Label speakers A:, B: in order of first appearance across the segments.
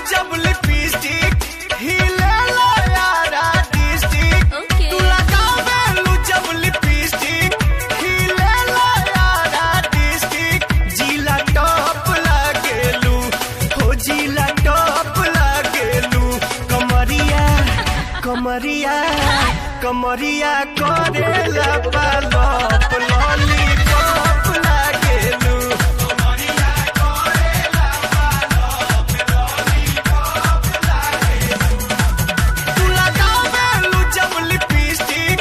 A: जब लिपस्टिक हिले ला यारा डिस्ट्रिक्ट तू लगावेलू जब लिपस्टिक हिले ला यारा डिस्ट्रिक्ट जिला टॉप लागेलू हो जिला टॉप लागेलू कमरिया कमरिया कमरिया करेला पालप लॉलीपॉप लागेलू कमरिया करेला पालप लॉलीपॉप लागेलू तू लगावेलू जब लिपस्टिक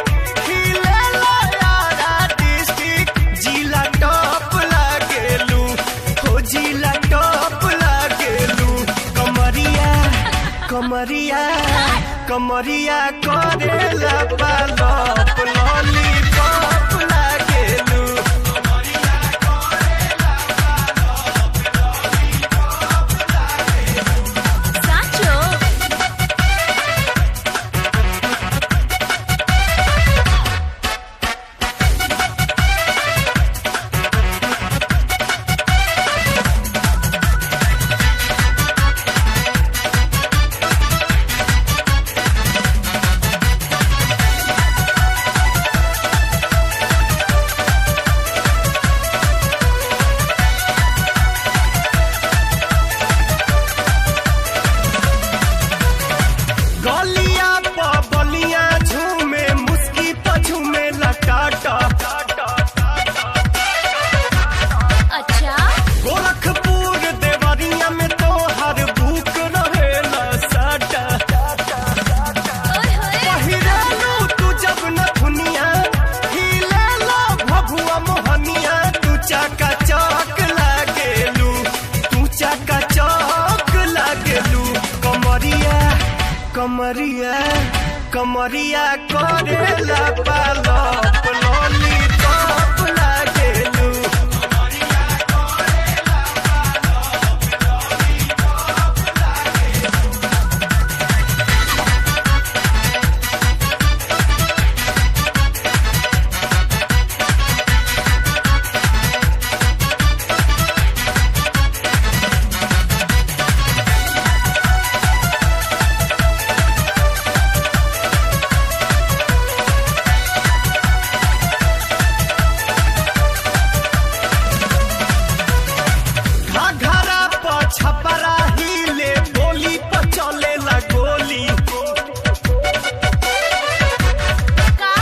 A: हिले ला यारा डिस्ट्रिक्ट जिला टॉप लागेलू हो जिला टॉप लागेलू कमरिया कमरिया कमरिया करेला पालप लॉलीपॉप लागेलू कमरिया करेला पालप लॉलीपॉप लागेलू
B: साचो
A: गलिया प बलिया झूमे मुस्की प झूमे लटाटा
B: अच्छा
A: गोरखपुर देवरिया में तो हर भूख रहेला साटा
B: ओए होए
A: पहिरालू तू जब न दुनिया हिलेला भभुआ मोहनिया तू चाका चौक लागेलू तू चाका चौक लागेलू कमरिया कमरिया कमरिया करेला पालप लॉलीपॉप लागेलू कमरिया करेला पालप लॉलीपॉप लागेलू घाघरा प छपरा हिले बोली प चलेला गोली
B: का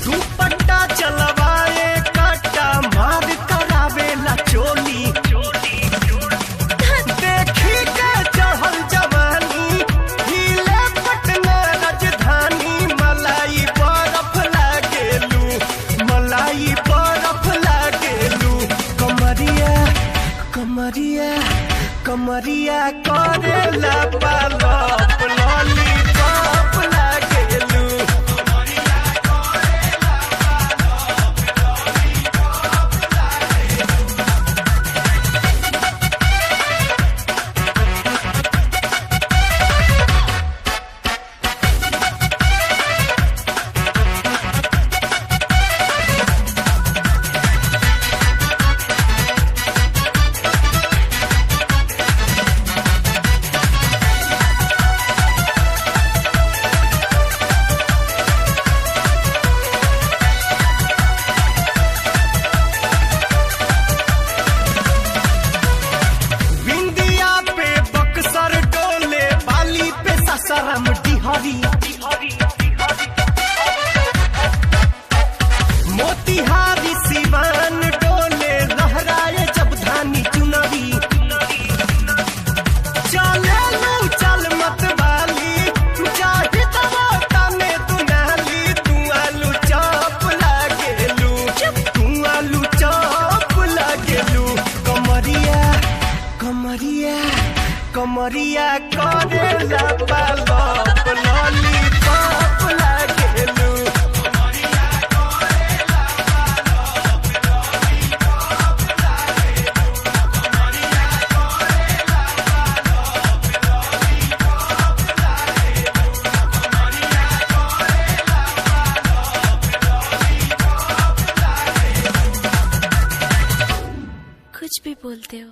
A: दुपट्टा चलवाए काटा मार करावेला चोली देखी के चढ़ल जवानी हिले पटना राजधानी मलाई बर्फ लागेलू मलाई बर्फ लागेलू कमरिया कमरिया कमरिया करेला पालप लॉलीपॉप लागेलू कमरिया करेला पालप लॉलीपॉप लागेलू बिंदिया पे बक्सर डोले बाली पे ससरम डिहरी मोतिहारी सिवान डोले लहराए जब धानी चुनरी चलेलू चल मत वाली चाहे तवा तने तू नाली तू आलू चॉप लागेलू तू आलू चॉप लागेलू कमरिया कमरिया कमरिया करेला पालप लॉलीपॉप लागेलू कमरिया करेला पालप लॉलीपॉप लागेलू कमरिया करेला पालप लॉलीपॉप लागेलू कमरिया करेला पालप लॉलीपॉप लागेलू
B: कुछ भी बोलते हो।